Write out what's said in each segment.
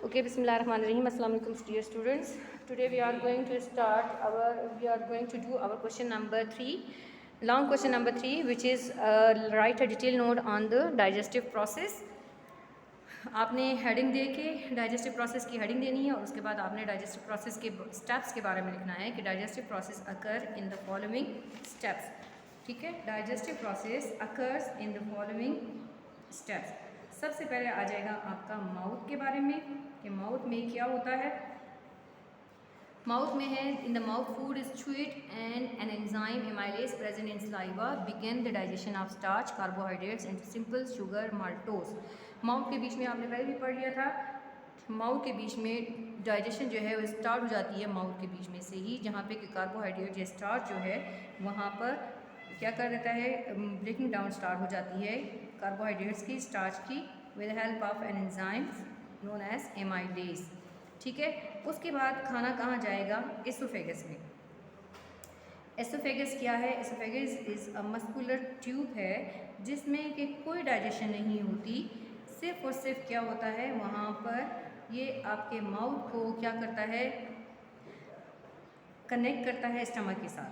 Okay, Bismillahirrahmanirrahim. Assalamu alaikum, dear students. Today we are going to do our question number 3, long question number 3, which is write a detailed note on the digestive process. आपने heading दे के digestive process की heading देनी है और उसके बाद आपने digestive process के स्टेप्स के बारे में लिखना है कि digestive process occur in the following steps. ठीक है, digestive process occurs in the following steps. सबसे पहले आ जाएगा आपका माउथ के बारे में कि माउथ में क्या होता है। माउथ में है, in the mouth food is chewed and an enzyme amylase present in saliva begin the digestion of starch carbohydrates and simple sugar maltose. Mouth के बीच में आपने पहले भी पढ़ लिया था, माउथ के बीच में डाइजेशन जो है वो स्टार्ट हो जाती है माउथ के बीच में से ही, जहाँ पे कि कार्बोहाइड्रेट या स्टार्च जो है वहाँ पर क्या कर देता है, ब्रेकिंग डाउन स्टार्ट हो जाती है कार्बोहाइड्रेट्स की, स्टार्च की, with help of an enzyme known as amylase. ठीक है, उसके बाद खाना कहाँ जाएगा, एसोफेगस में। एसोफेगस क्या है, oesophagus is a muscular tube है जिसमें कि कोई डाइजेशन नहीं होती, सिर्फ और सिर्फ क्या होता है वहाँ पर ये आपके माउथ को क्या करता है, कनेक्ट करता है स्टमक के साथ।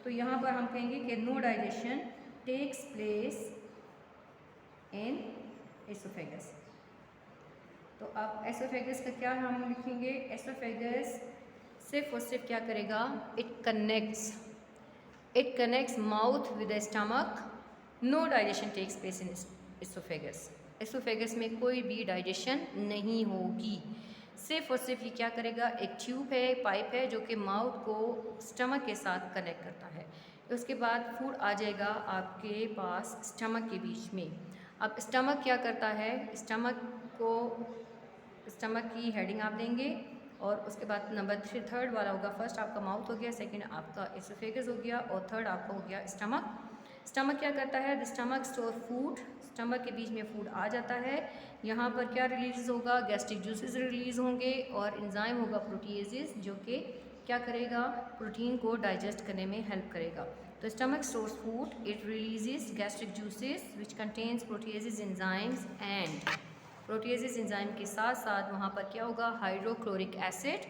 तो यहाँ पर हम कहेंगे कि no digestion takes place in oesophagus. तो अब एसोफेगस का क्या हम लिखेंगे, एसोफेगस सिर्फ और सिर्फ क्या करेगा, it connects mouth with the stomach, no digestion takes place in oesophagus. Oesophagus में कोई भी डाइजेशन नहीं होगी, सिर्फ और सिर्फ ये क्या करेगा, एक ट्यूब है, पाइप है जो कि माउथ को स्टमक के साथ कनेक्ट करता है। उसके बाद फूड आ जाएगा आपके पास स्टमक के बीच में। अब स्टमक क्या करता है, स्टमक की हेडिंग आप देंगे और उसके बाद नंबर थर्ड वाला होगा, फर्स्ट आपका माउथ हो गया, सेकंड आपका एसोफेगस हो गया और थर्ड आपका हो गया स्टमक। स्टमक क्या करता है, the stomach store food, stomach के बीच में फूड आ जाता है, यहाँ पर क्या रिलीज होगा, गैस्ट्रिक जूसेस रिलीज होंगे और एंजाइम होगा प्रोटीएजेस जो कि क्या करेगा, प्रोटीन को डाइजेस्ट करने में हेल्प करेगा। तो stomach stores food, it releases gastric juices which contains proteases enzymes and proteases enzyme के साथ साथ वहाँ पर क्या होगा, hydrochloric acid,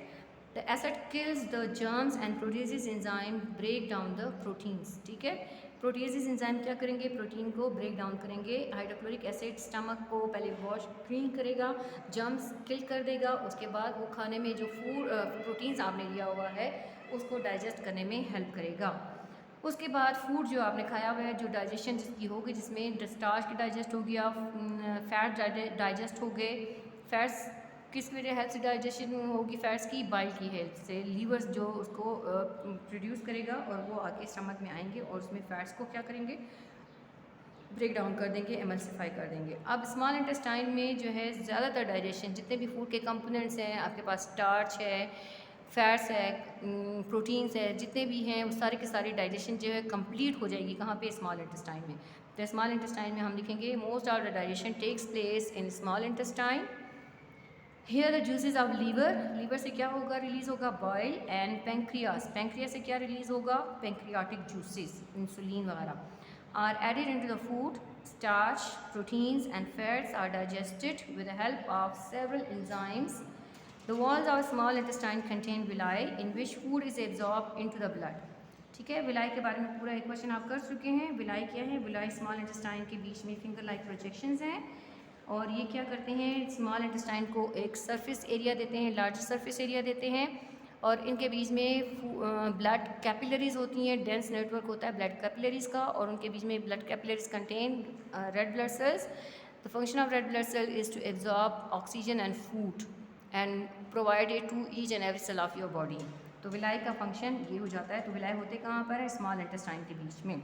the acid kills the germs and proteases enzyme break down the proteins. ठीक है, प्रोटीएजेस एंजाइम क्या करेंगे, प्रोटीन को ब्रेक डाउन करेंगे, हाइड्रोक्लोरिक एसिड स्टमक को पहले वॉश क्लीन करेगा, जर्म्स किल कर देगा, उसके बाद वो खाने में जो फूड प्रोटीन्स आपने लिया हुआ है उसको डाइजेस्ट करने में हेल्प करेगा। उसके बाद फूड जो आपने खाया हुआ है, जो डाइजेशन जिसकी होगी, जिसमें स्टार्च की डाइजेस्ट हो गया, फैट डाइजेस्ट हो गए, फैट्स किस वजह हेल्प से डाइजेशन होगी, फैट्स की बाइल की हेल्प से, लीवर जो उसको प्रोड्यूस करेगा और वो आके स्टमक में आएंगे और उसमें फैट्स को क्या करेंगे, ब्रेक डाउन कर देंगे, एमल्सिफाई कर देंगे। अब स्मॉल इंटेस्टाइन में जो है ज़्यादातर डाइजेशन जितने भी फूड के कंपोनेंट्स हैं, आपके पास स्टार्च है, फैट्स है, प्रोटीन्स है, जितने भी हैं वो सारे के सारी डाइजेशन जो है कंप्लीट हो जाएगी कहाँ पे, स्मॉल इंटेस्टाइन में। तो स्मॉल इंटेस्टाइन में हम लिखेंगे most of the digestion takes place in small intestine. Here the juices of liver से क्या होगा, रिलीज होगा बाइल, एंड पेंक्रियास से क्या रिलीज होगा, पेंक्रियाटिक जूसेस, इंसुलिन वगैरह are added into the food, starch, proteins and fats are digested with the help of several enzymes. The walls of small intestine contain villi in which food is absorbed into the blood. ठीक है, villi के बारे में पूरा एक question आप कर चुके हैं। विलाई क्या है, विलाई स्मॉल इंटेस्टाइन के बीच में फिंगर लाइक प्रोजेक्शंस हैं और ये क्या करते हैं, स्मॉल इंटेस्टाइन को एक सरफेस एरिया देते हैं, लार्ज सरफेस एरिया देते हैं और इनके बीच में ब्लड कैपिलरीज होती हैं, डेंस नेटवर्क होता है ब्लड कैपिलरीज का और उनके बीच में blood capillaries contain red blood cells. The function of red blood cell is to absorb oxygen and food and provided to each and every cell of your body. तो villi का function ये हो जाता है। तो विलाई होते कहाँ पर है, स्मॉल इंटेस्टाइन के बीच में।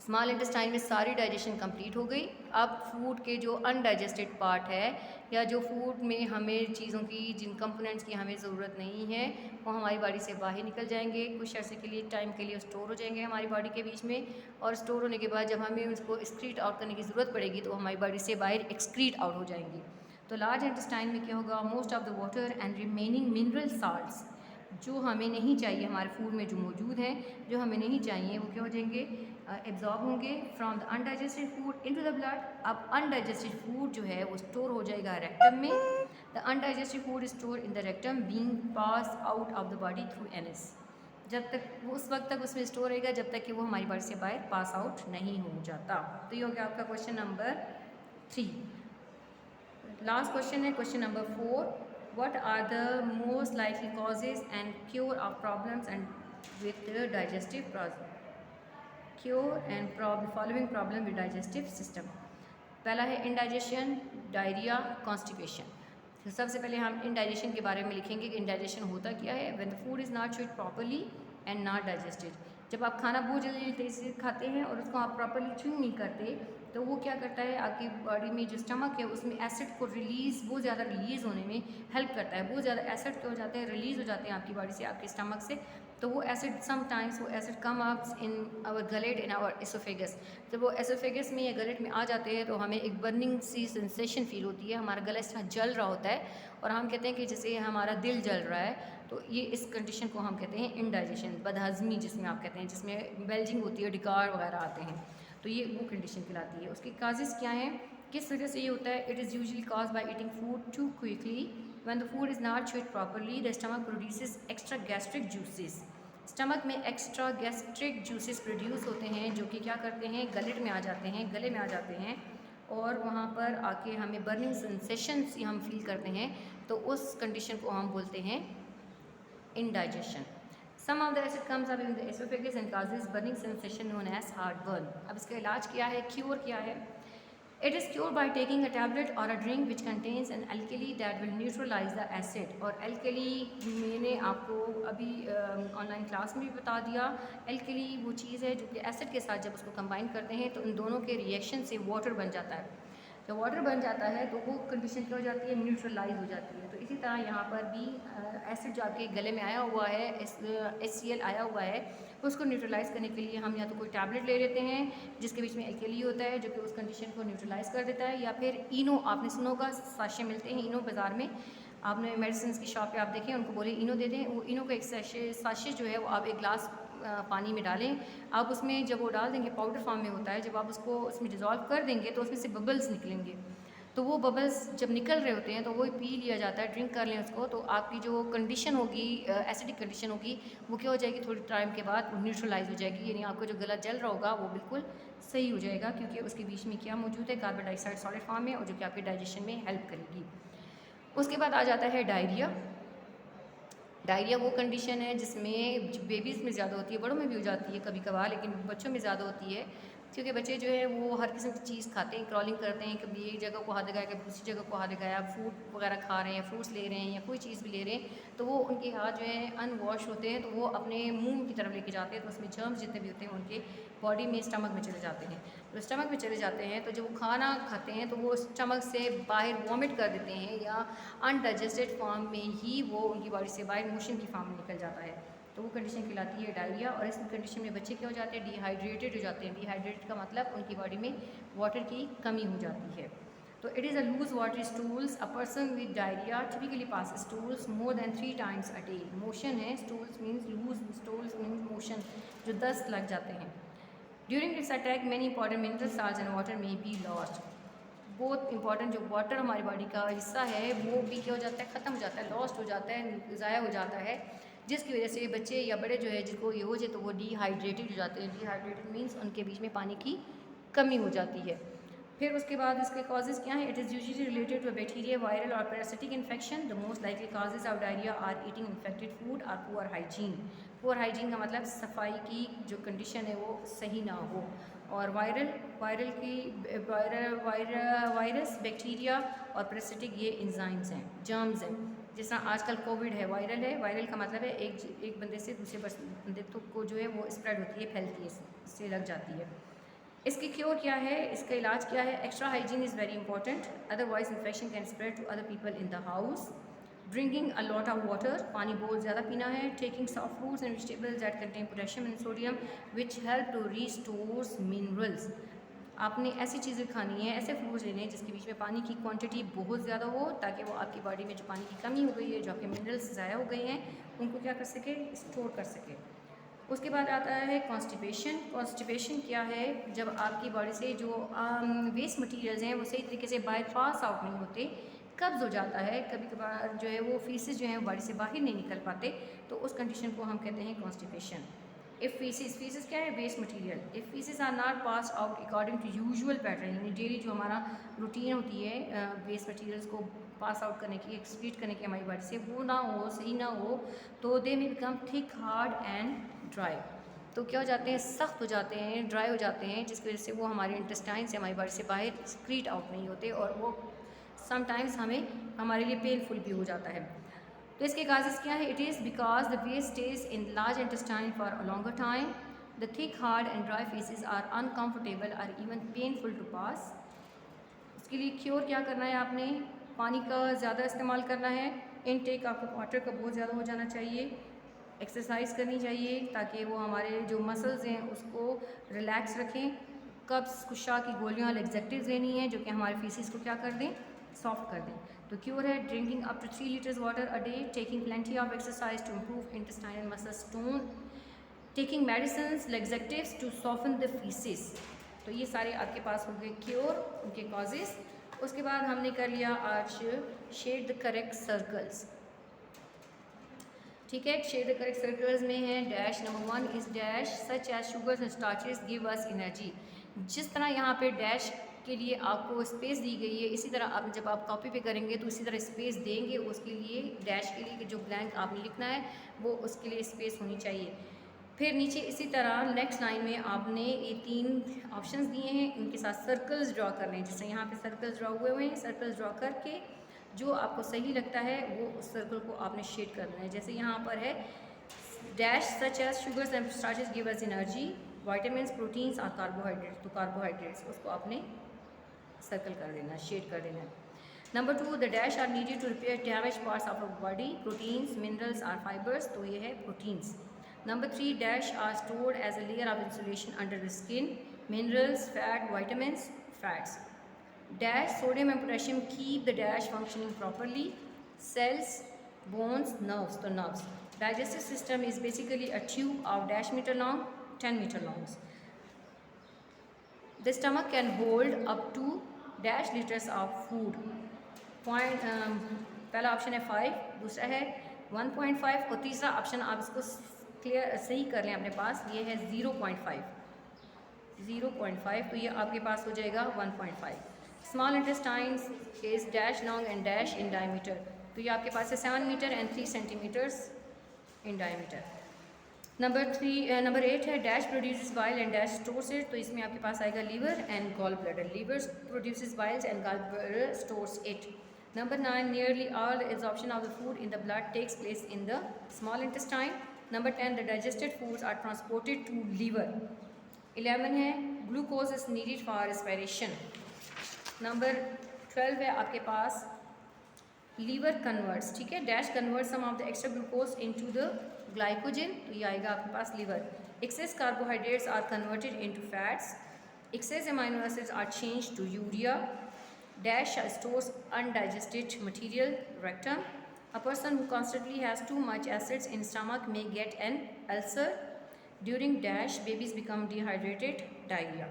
स्मॉल इंटेस्टाइन में सारी डाइजेशन कंप्लीट हो गई। अब फूड के जो अनडाइजेस्टेड पार्ट है या जो फूड में हमें चीज़ों की, जिन कंपोनेंट्स की हमें ज़रूरत नहीं है, वो हमारी बॉडी से बाहर निकल जाएंगे, कुछ अर्से के लिए, टाइम के लिए स्टोर हो जाएंगे हमारी बॉडी के बीच में और स्टोर होने के बाद जब हमें उसको एक्सक्रीट आउट करने की ज़रूरत पड़ेगी तो हमारी बॉडी से बाहर एक्सक्रीट आउट हो जाएंगी। तो लार्ज इंटेस्टाइन में क्या होगा, most of the water and remaining mineral salts जो हमें नहीं चाहिए हमारे फूड में जो मौजूद हैं, जो हमें नहीं चाहिए, वो क्या हो जाएंगे, एब्जॉर्ब होंगे from the undigested food into the blood. अब अनडाइजेस्टेड फूड जो है वो स्टोर हो जाएगा रेक्टम में। The undigested food store in the rectum being pass out of the body through NS. जब तक वो उस वक्त तक उसमें स्टोर रहेगा जब तक कि वो हमारी बॉडी से बाहर पास आउट नहीं हो जाता। तो ये हो गया आपका क्वेश्चन नंबर 3। लास्ट क्वेश्चन है question number 4। What are the most likely causes and cure of problems and with digestive cure and following problem with digestive system. पहला है इंडाइजेशन, डायरिया, कॉन्स्टिपेशन। तो सबसे पहले हम इंडाइजेशन के बारे में लिखेंगे कि इंडाइजेशन होता क्या है। When the food is not chewed properly and not digested. जब आप खाना बहुत जल्दी से खाते हैं और उसको आप प्रॉपर्ली च्यू नहीं करते तो वो क्या करता है, आपकी बॉडी में जो स्टमक है उसमें एसिड को बहुत ज़्यादा रिलीज़ होने में हेल्प करता है। बहुत ज़्यादा एसिड क्या हो जाते हैं, रिलीज़ हो जाते हैं आपकी बॉडी से, आपके स्टमक से। तो वो एसिड समटाइम्स वो acid come ups in our gullet in our oesophagus. जब वो एसोफेगस में या गलेट में आ जाते हैं तो हमें एक बर्निंग सी सेंसेशन फील होती है, हमारा गला इस तरह जल रहा होता है और हम कहते हैं कि जैसे हमारा दिल जल रहा है। तो ये इस कंडीशन को हम कहते हैं इंडाइजेशन, बदहज़मी जिसमें आप कहते हैं, जिसमें बेल्जिंग होती है, डिकार वगैरह आते हैं। तो ये वो कंडीशन कहलाती है। उसके काजेज़ क्या हैं, किस वजह से ये होता है। It is usually cause by eating food too quickly. When the food is not chewed properly the stomach produces extra gastric juices. Stomach में एक्स्ट्रा गैस्ट्रिक जूसेस प्रोड्यूस होते हैं जो कि क्या करते हैं, गलेट में आ जाते हैं, गले में आ जाते हैं और वहाँ पर आके हमें बर्निंग सेंसेशंस हम फील करते हैं। तो उस कंडीशन को हम बोलते हैं indigestion. Some of the acid comes up in the esophagus and causes burning sensation known as heartburn. अब इसका इलाज क्या है, क्योर क्या है। It is cured by taking a tablet or a drink which contains an alkali that will neutralize the acid. और alkali मैंने आपको अभी ऑनलाइन क्लास में भी बता दिया। alkali वो चीज़ है जो कि एसिड के साथ जब उसको कंबाइन करते हैं तो इन दोनों के रिएक्शन से वाटर बन जाता है। जब वाटर बन जाता है तो वो कंडीशन क्या हो जाती है, न्यूट्रलाइज हो जाती है। तो इसी तरह यहाँ पर भी एसिड जो आपके गले में आया हुआ है, HCl आया हुआ है, उसको न्यूट्रलाइज करने के लिए हम या तो कोई टैबलेट ले लेते हैं जिसके बीच में एल्कली होता है जो कि उस कंडीशन को न्यूट्रलाइज कर देता है, या फिर इनो, आपने सुना होगा साशे मिलते हैं इनो बाज़ार में, आपने मेडिसिन की शॉप पे आप देखें, उनको बोले इनो दे दें, वो इनो का एक साशे जो है वो आप एक गिलास पानी में डालें। आप उसमें जब वो डाल देंगे, पाउडर फॉर्म में होता है, जब आप उसको उसमें डिज़ोल्व कर देंगे तो उसमें से बबल्स निकलेंगे। तो वो बबल्स जब निकल रहे होते हैं तो वो पी लिया जाता है, ड्रिंक कर लें उसको। तो आपकी जो कंडीशन होगी, एसिडिक कंडीशन होगी, वो क्या हो जाएगी, थोड़ी टाइम के बाद वो न्यूट्रलाइज हो जाएगी, यानी आपको जो गला जल रहा होगा वो बिल्कुल सही हो जाएगा, क्योंकि उसके बीच में क्या मौजूद है, कार्बन डाइऑक्साइड सॉलिड फॉर्म में, और जो कि आपके डाइजेशन में हेल्प करेगी। उसके बाद आ जाता है डायरिया। डायरिया वो कंडीशन है जिसमें बेबीज़ में ज़्यादा होती है, बड़ों में भी हो जाती है कभी कभार, लेकिन बच्चों में ज़्यादा होती है, क्योंकि बच्चे जो है वो हर किस्म की चीज़ खाते हैं, क्रॉलिंग करते हैं, कभी एक जगह को हाथ लगाया, कभी दूसरी जगह को हाथ लगाया, फूड वगैरह खा रहे हैं, फ्रूट्स ले रहे हैं या कोई चीज़ भी ले रहे हैं, तो वो उनके हाथ जो है अनवॉश होते हैं, तो वो अपने मुंह की तरफ लेके जाते हैं, तो उसमें जर्म्स जितने भी होते हैं उनके बॉडी में, स्टमक में चले जाते हैं। तो स्टमक में चले जाते हैं तो जब वो खाना खाते हैं तो वो स्टमक से बाहर वॉमिट कर देते हैं, या अनडाइजेस्टेड फॉर्म में ही वो उनकी बॉडी से बाहर मोशन की फॉर्म में निकल जाता है। तो वो कंडीशन कहलाती है डायरिया। और इस कंडीशन में बच्चे क्या हो जाते हैं, डिहाइड्रेटेड हो जाते हैं। डिहाइड्रेटेड का मतलब उनकी बॉडी में वाटर की कमी हो जाती है। तो it is a loose water stools. A person with diarrhoea typically pass stools more than 3 times a day। Motion है, stools means loose, stools means motion, जो दस्त लग जाते हैं। During its attack many important mineral salts and water may be lost. बहुत important जो water हमारी body का हिस्सा है वो भी क्या हो जाता है, ख़त्म हो जाता है, लॉस्ट हो जाता है, ज़ाया हो जाता है, जिसकी वजह से बच्चे या बड़े जो है जिनको ये हो जाए तो वो डिहाइड्रेटेड हो जाते हैं। डिहाइड्रेटेड मीन्स उनके बीच में पानी की कमी हो जाती है। फिर उसके बाद इसके कॉजेज़ क्या हैं। It is usually related to bacteria, viral और parasitic infection. The most likely causes of diarrhoea are eating infected food और पुअर हाइजीन। पुअर हाइजीन का मतलब सफाई की जो कंडीशन है वो सही ना हो। और वायरस, बैक्टीरिया और पैरासिटिक ये एंजाइम्स हैं, जर्म्स हैं। जिस तरह आजकल कोविड है, वायरल है। वायरल का मतलब है एक बंदे से दूसरे बंदे को जो है वो स्प्रेड होती है, फैलती है, इससे लग जाती है। इसकी क्योर क्या है, इसका इलाज क्या है। Extra hygiene is very important, otherwise infection can spread to other people in the house. Drinking a lot of water, पानी बहुत ज़्यादा पीना है। Taking soft fruits and vegetables that contain potassium and sodium which help to restores minerals. आपने ऐसी चीज़ें खानी है, ऐसे फ्रूट्स लेने हैं जिसके बीच में पानी की क्वांटिटी बहुत ज़्यादा हो, ताकि वो आपकी बॉडी में जो पानी की कमी हो गई है, जो आपके मिनरल्स ज़ाया हो गए हैं, उनको क्या कर सके, स्टोर कर सके। उसके बाद आता है कॉन्स्टिपेशन। कॉन्स्टिपेशन क्या है? जब आपकी बॉडी से जो वेस्ट मटेरियल्स हैं वो सही तरीके से बाहर पास आउट नहीं होते, कब्ज़ हो जाता है, कभी कभार जो है वो फीसेस जो हैं बॉडी से बाहर नहीं निकल पाते, तो उस कंडीशन को हम कहते हैं कॉन्स्टिपेशन। इफ़ फीसेस क्या है? Waste material. If faeces are not pass out according to usual pattern, यानी डेली जो हमारा रूटीन होती है वेस्ट मटेरियल्स को पास आउट करने की, एक्सक्रीट करने की हमारी बॉडी से, वो ना हो, सही ना हो, तो दे में become thick, hard and dry. तो क्या हो जाते हैं? सख्त हो जाते हैं, ड्राई हो जाते हैं, जिसकी वजह से वो हमारे इंटेस्टाइन से, हमारी बॉडी से बाहर एक्सक्रीट आउट नहीं होते, और वो समटाइम्स हमारे लिए पेनफुल भी हो जाता है। तो इसके काजेज़ क्या है? It is because the waste stays in large intestine for a longer time, the thick, hard and dry faeces are uncomfortable, or even painful to pass. उसके लिए क्योर क्या करना है? आपने पानी का ज़्यादा इस्तेमाल करना है, इनटेक आपको वाटर का बहुत ज़्यादा हो जाना चाहिए, एक्सरसाइज करनी चाहिए ताकि वो हमारे जो मसल्स हैं उसको रिलैक्स रखें, कब्ज़ कुशा की गोलियाँ लैक्सेटिव्स लेनी है जो कि हमारे फीसिस को क्या कर दें? सॉफ्ट कर दें। तो क्योर है drinking up to 3 litres water a day, taking plenty of exercise to improve intestinal muscle tone, taking medicine laxatives to soften the faeces. तो ये सारे आपके पास हो गए क्योर, उनके कॉजेज़। उसके बाद हमने कर लिया आज शेड द करेक्ट सर्कल्स। ठीक है, शेड द करेक्ट सर्कल्स में है dash number 1 is dash such as sugars and starches give us energy. जिस तरह यहाँ पे डैश के लिए आपको स्पेस दी गई है, इसी तरह आप जब आप कॉपी पे करेंगे तो इसी तरह स्पेस देंगे उसके लिए, डैश के लिए जो ब्लैंक आपने लिखना है वो उसके लिए स्पेस होनी चाहिए। फिर नीचे इसी तरह नेक्स्ट लाइन में आपने ये 3 ऑप्शंस दिए हैं, इनके साथ सर्कल्स ड्रॉ करने हैं। जैसे यहाँ पे सर्कल्स ड्रॉ हुए हैं, सर्कल्स ड्रॉ करके जो आपको सही लगता है वो उस सर्कल को आपने शेड कर देना है। जैसे यहाँ पर है dash such as sugars and starches give us energy, vitamin, proteins और कार्बोहाइड्रेट्स, तो कार्बोहाइड्रेट्स उसको आपने सर्कल कर देना, शेड कर देना है। Number 2 the dash are needed to repair damage parts of our body, proteins, minerals और फाइबर्स, तो ये है proteins. Number 3 dash are stored as a layer of insulation under the skin, minerals, fat, vitamins, fats. Dash sodium and potassium keep the dash functioning properly, cells, bones, nerves, तो nerves. Digestive system is basically a tube of dash meter long, 10 meter long. The stomach can hold up to dash liters of food. Point पहला option है 5, दूसरा है 1.5 और तीसरा option आप इसको clear सही कर लें अपने पास, ये है 0.5, तो ये आपके पास हो जाएगा 1.5। Small intestines is dash long and dash in diameter, तो ये आपके पास है 7 metre and 3 centimetres in diameter. Number 8 है dash produces bile and dash stores it, तो इसमें आपके पास आएगा liver and gall bladder, liver produces biles and gall bladder stores it. Number 9 nearly all the absorption of the food in the blood takes place in the small intestine. Number 10 the digested foods are transported to liver. 11 है glucose is needed for respiration. Number 12 है आपके पास liver converts, ठीक है, dash converts some of the extra glucose into the glycogen, तो ये आएगा आपके पास liver. Excess carbohydrates are converted into fats. Excess amino acids are changed to urea. Dash stores undigested material, rectum. A person who constantly has too much acids in stomach may get an ulcer. During dash, babies become dehydrated, diarrhea.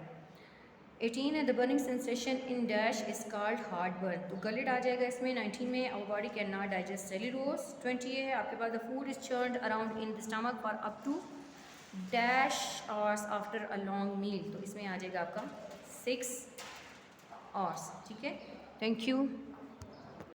18 है the burning sensation in dash is called heartburn, तो gullet आ जाएगा इसमें। 19 में our body cannot digest cellulose. 20 है आपके पास the food is churned around in the stomach for up to dash hours after a long meal, तो इसमें आ जाएगा आपका 6 hours, ठीक है। Thank you.